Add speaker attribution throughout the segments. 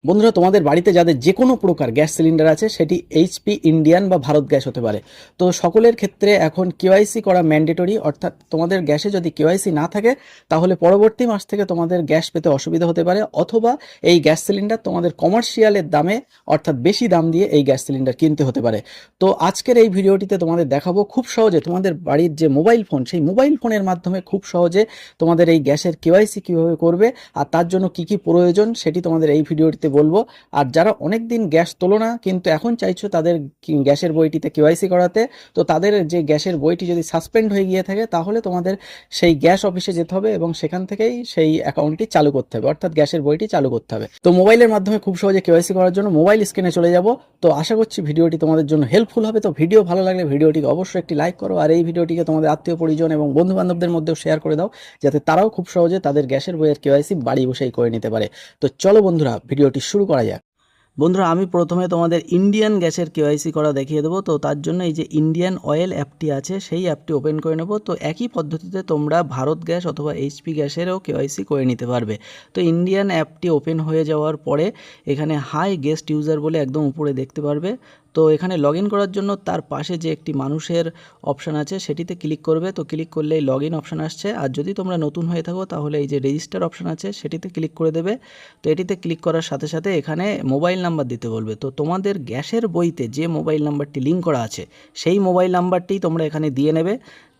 Speaker 1: বন্ধুরা, তোমাদের বাড়িতে যাদের যে কোনো প্রকার গ্যাস সিলিন্ডার আছে সেটি এইচপি, ইন্ডিয়ান বা ভারত গ্যাস হতে পারে। তো সকলের ক্ষেত্রে এখন কেওয়াইসি করা ম্যান্ডেটরি, অর্থাৎ তোমাদের গ্যাসে যদি কেওয়াইসি না থাকে তাহলে পরবর্তী মাস থেকে তোমাদের গ্যাস পেতে অসুবিধা হতে পারে, অথবা এই গ্যাস সিলিন্ডার তোমাদের কমার্শিয়ালের দামে অর্থাৎ বেশি দাম দিয়ে এই গ্যাস সিলিন্ডার কিনতে হতে পারে। তো আজকের এই ভিডিওটিতে তোমাদের দেখাবো খুব সহজে তোমাদের বাড়ির যে মোবাইল ফোন, সেই মোবাইল ফোনের মাধ্যমে খুব সহজে তোমাদের এই গ্যাসের কেওয়াইসি কীভাবে করবে আর তার জন্য কি কি প্রয়োজন সেটি তোমাদের এই ভিডিওটিতে বলবো। আর যারা অনেক দিন গ্যাস তোলো না কিন্তু এখন চাইছো তাদের গ্যাসের বইটিতে কেওয়াইসি করাতে, তো তাদের যে গ্যাসের বইটি যদি সাসপেন্ড হয়ে গিয়ে থাকে তাহলে তোমাদের সেই গ্যাস অফিসে যেতে হবে এবং সেখান থেকেই সেই অ্যাকাউন্টটি চালু করতে হবে, অর্থাৎ গ্যাসের বইটি চালু করতে হবে। তো মোবাইলের মাধ্যমে খুব সহজে কেওয়াইসি করার জন্য মোবাইল স্ক্রিনে চলে যাব। তো আশা করছি ভিডিওটি তোমাদের জন্য হেল্পফুল হবে। তো ভিডিও ভালো লাগলে ভিডিওটিকে অবশ্যই একটি লাইক করো, আর এই ভিডিওটিকে তোমাদের আত্মীয় পরিজন এবং বন্ধু বান্ধবদের মধ্যেও শেয়ার করে দাও, যাতে তারাও খুব সহজে তাদের গ্যাসের বইয়ের কেওয়াইসি বাড়ি বসেই করে নিতে পারে। তো চলো বন্ধুরা, ভিডিওটি শুরু করা যাক। বন্ধুরা, আমি প্রথমে তোমাদের ইন্ডিয়ান গ্যাসের কেওয়াইসি করা দেখিয়ে দেবো। তো তার জন্য এই যে ইন্ডিয়ান অয়েল অ্যাপটি আছে সেই অ্যাপটি ওপেন করে নেব। তো একই পদ্ধতিতে তোমরা ভারত গ্যাস অথবা এইচপি গ্যাসেরও কেওয়াইসি করে নিতে পারবে। তো ইন্ডিয়ান অ্যাপটি ওপেন হয়ে যাওয়ার পরে এখানে হাই গেস্ট ইউজার বলে একদম উপরে দেখতে পারবে। তো এখানে লগ ইন করার জন্য তার পাশে যে একটি মানুষের অপশান আছে সেটিতে ক্লিক করবে। তো ক্লিক করলেই লগ ইন অপশান আসছে, আর যদি তোমরা নতুন হয়ে থাকো তাহলে এই যে রেজিস্টার অপশান আছে সেটিতে ক্লিক করে দেবে। তো এটিতে ক্লিক করার সাথে সাথে এখানে মোবাইল নাম্বার দিতে বলবে। তো তোমাদের গ্যাসের বইতে যে মোবাইল নাম্বারটি লিঙ্ক করা আছে সেই মোবাইল নাম্বারটি তোমরা এখানে দিয়ে নেবে।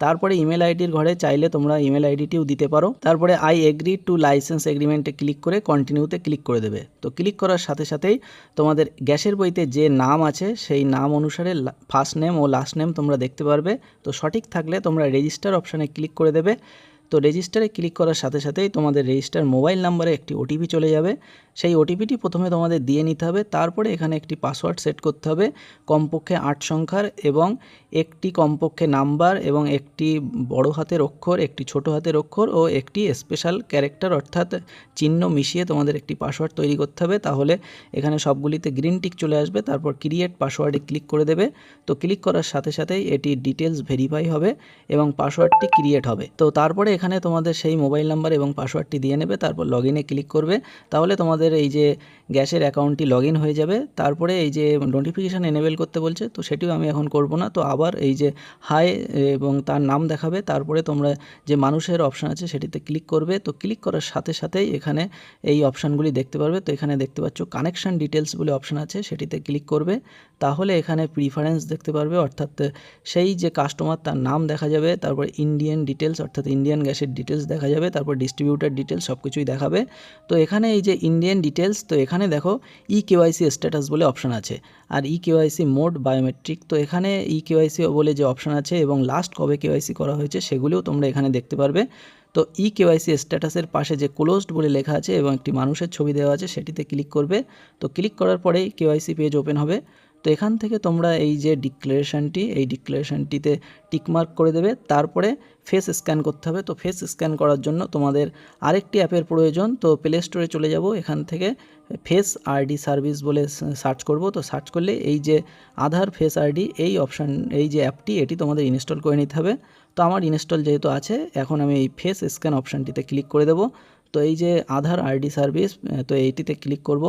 Speaker 1: তারপরে ইমেল আইডির ঘরে চাইলে তোমরা ইমেল আইডিটিও দিতে পারো। তারপরে আই এগ্রি টু লাইসেন্স এগ্রিমেন্টে ক্লিক করে কন্টিনিউতে ক্লিক করে দেবে। তো ক্লিক করার সাথে সাথেই তোমাদের গ্যাসের বইতে যে নাম আছে সেই নাম অনুসারে ফার্স্ট নেম ও লাস্ট নেম তোমরা দেখতে পারবে। তো সঠিক থাকলে তোমরা রেজিস্টার অপশানে ক্লিক করে দেবে। তো রেজিস্টারে ক্লিক করার সাথে সাথেই তোমাদের রেজিস্টার মোবাইল নাম্বারে একটি ওটিপি চলে যাবে। সেই ওটিপিটি প্রথমে তোমাদের দিয়ে নিতে হবে। তারপরে এখানে একটি পাসওয়ার্ড সেট করতে হবে, কমপক্ষে 8 সংখ্যার, এবং একটি কমপক্ষে নাম্বার এবং একটি বড় হাতের অক্ষর, একটি ছোট হাতের অক্ষর ও একটি স্পেশাল ক্যারেক্টার অর্থাৎ চিহ্ন মিশিয়ে তোমাদের একটি পাসওয়ার্ড তৈরি করতে হবে। তাহলে এখানে সবগুলিতে গ্রিন টিক চলে আসবে। তারপর ক্রিয়েট পাসওয়ার্ডে ক্লিক করে দেবে। তো ক্লিক করার সাথে সাথেই এটি ডিটেলস ভেরিফাই হবে এবং পাসওয়ার্ডটি ক্রিয়েট হবে। তো তারপরে এখানে তোমাদের সেই মোবাইল নাম্বার এবং পাসওয়ার্ডটি দিয়ে নেবে। তারপর লগ ইনে ক্লিক করবে। তাহলে তোমাদের এই যে গ্যাসের অ্যাকাউন্টটি লগ ইন হয়ে যাবে। তারপরে এই যে নোটিফিকেশান এনেবেল করতে বলছে, তো সেটিও আমি এখন করব না। তো আবার এই যে হাই এবং তার নাম দেখাবে। তারপরে তোমরা যে মানুষের অপশান আছে সেটিতে ক্লিক করবে। তো ক্লিক করার সাথে সাথেই এখানে এই অপশানগুলি দেখতে পারবে। তো এখানে দেখতে পাচ্ছ কানেকশান ডিটেলস বলে অপশান আছে, সেটিতে ক্লিক করবে। তাহলে এখানে প্রিফারেন্স দেখতে পারবে, অর্থাৎ সেই যে কাস্টমার তার নাম দেখা যাবে। তারপর ইন্ডিয়ান ডিটেলস অর্থাৎ ইন্ডিয়ান গ্যাসের ডিটেলস দেখা যাবে। তারপর ডিস্ট্রিবিউটার ডিটেলস সব কিছুই দেখাবে। তো এখানে এই যে ইন্ডিয়ান ডিটেলস, তো এখানে দেখো ই কেওয়াইসি স্ট্যাটাস বলে অপশান আছে, আর ই কেওয়াইসি মোড বায়োমেট্রিক। তো এখানে ই কেওয়াইসি বলে যে অপশান আছে এবং লাস্ট কবে কেওয়াইসি করা হয়েছে সেগুলিও তোমরা এখানে দেখতে পারবে। তো ই কেওয়াইসি স্ট্যাটাসের পাশে যে ক্লোজড বলে লেখা আছে এবং একটি মানুষের ছবি দেওয়া আছে সেটিতে ক্লিক করবে। তো ক্লিক করার পরেই কেওয়াইসি পেজ ওপেন হবে। তো এখান থেকে তোমরা এই যে এই ডিক্লারেশনটিতে টিকমার্ক করে দেবে। তারপরে ফেস স্ক্যান করতে হবে। তো ফেস স্ক্যান করার জন্য তোমাদের আরেকটি অ্যাপের প্রয়োজন। তো প্লে স্টোরে চলে যাব, এখান থেকে ফেস আরডি সার্ভিস বলে সার্চ করব। তো সার্চ করলে এই যে আধার ফেস আরডি এই অপশান, এই যে অ্যাপটি, এটি তোমাদের ইনস্টল করে নিতে হবে। তো আমার ইনস্টল যেহেতু আছে, এখন আমি এই ফেস স্ক্যান অপশানটিতে ক্লিক করে দেব। তো এই যে আধার আরডি সার্ভিস, তো এইটিতে ক্লিক করব।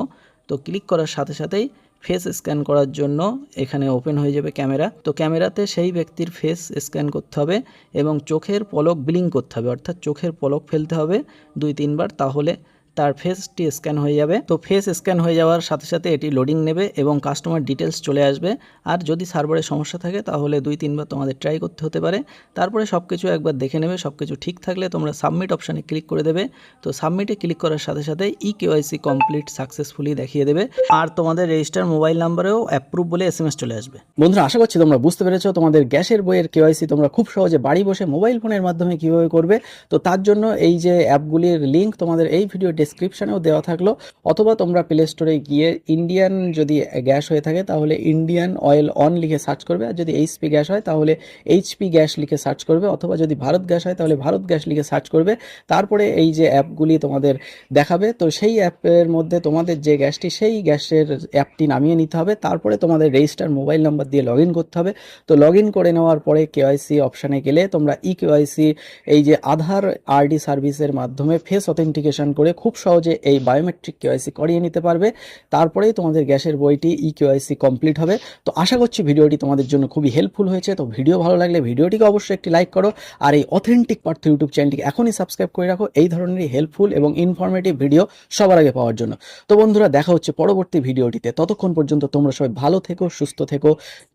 Speaker 1: তো ক্লিক করার সাথে সাথেই ফেস স্ক্যান করার জন্য এখানে ওপেন হয়ে যাবে ক্যামেরা। তো ক্যামেরাতে সেই ব্যক্তির ফেস স্ক্যান করতে হবে এবং চোখের পলক ব্লিঙ্ক করতে হবে, অর্থাৎ চোখের পলক ফেলতে হবে 2-3 বার, তাহলে তার ফেসটি স্ক্যান হয়ে যাবে। তো ফেস স্ক্যান হয়ে যাওয়ার সাথে সাথে এটি লোডিং নেবে এবং কাস্টমার ডিটেলস চলে আসবে। আর যদি সার্ভারে সমস্যা থাকে তাহলে 2-3 বার তোমাদের ট্রাই করতে হতে পারে। তারপরে সব কিছু একবার দেখে নেবে, সব কিছু ঠিক থাকলে তোমরা সাবমিট অপশানে ক্লিক করে দেবে। তো সাবমিটে ক্লিক করার সাথে সাথে ই কেওয়াইসি কমপ্লিট সাকসেসফুলি দেখিয়ে দেবে, আর তোমাদের রেজিস্টার মোবাইল নাম্বারেও অ্যাপ্রুভ বলে SMS চলে আসবে। বন্ধুরা, আশা করছি তোমরা বুঝতে পেরেছো তোমাদের গ্যাসের বইয়ের কেওয়াইসি তোমরা খুব সহজে বাড়ি বসে মোবাইল ফোনের মাধ্যমে কীভাবে করবে। তো তার জন্য এই যে অ্যাপগুলির লিঙ্ক তোমাদের এই ভিডিও ডেসক্রিপশানেও দেওয়া থাকলো, অথবা তোমরা প্লে স্টোরে গিয়ে ইন্ডিয়ান যদি গ্যাস হয়ে থাকে তাহলে ইন্ডিয়ান অয়েল অন লিখে সার্চ করবে, আর যদি এইচপি গ্যাস হয় তাহলে এইচপি গ্যাস লিখে সার্চ করবে, অথবা যদি ভারত গ্যাস হয় তাহলে ভারত গ্যাস লিখে সার্চ করবে। তারপরে এই যে অ্যাপগুলি তোমাদের দেখাবে, তো সেই অ্যাপের মধ্যে তোমাদের যে গ্যাসটি সেই গ্যাসের অ্যাপটি নামিয়ে নিতে হবে। তারপরে তোমাদের রেজিস্টার মোবাইল নাম্বার দিয়ে লগ ইন করতে হবে। তো লগ ইন করে নেওয়ার পরে কেওয়াইসি অপশানে গেলে তোমরা ই কেওয়াইসি এই যে আধার আরডি সার্ভিসের মাধ্যমে ফেস অথেন্টিকেশন করে খুব খুব সহজে এই বায়োমেট্রিক কেওয়াইসি করিয়ে নিতে পারবে। তারপরেই তোমাদের গ্যাসের বইটি কেওয়াইসি কমপ্লিট হবে। তো আশা করছি ভিডিওটি তোমাদের জন্য খুবই হেল্পফুল হয়েছে। তো ভিডিও ভালো লাগলে ভিডিওটিকে অবশ্যই একটি লাইক করো, আর এই অথেন্টিক পার্থ ইউটিউব চ্যানেলটিকে এখনই সাবস্ক্রাইব করে রাখো এই ধরনেরই হেল্পফুল এবং ইনফরমেটিভ ভিডিও সবার আগে পাওয়ার জন্য। তো বন্ধুরা, দেখা হচ্ছে পরবর্তী ভিডিওটিতে। ততক্ষণ পর্যন্ত তোমরা সবাই ভালো থেকো, সুস্থ থেকো।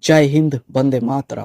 Speaker 1: জয় হিন্দ, বন্দে মাতরম।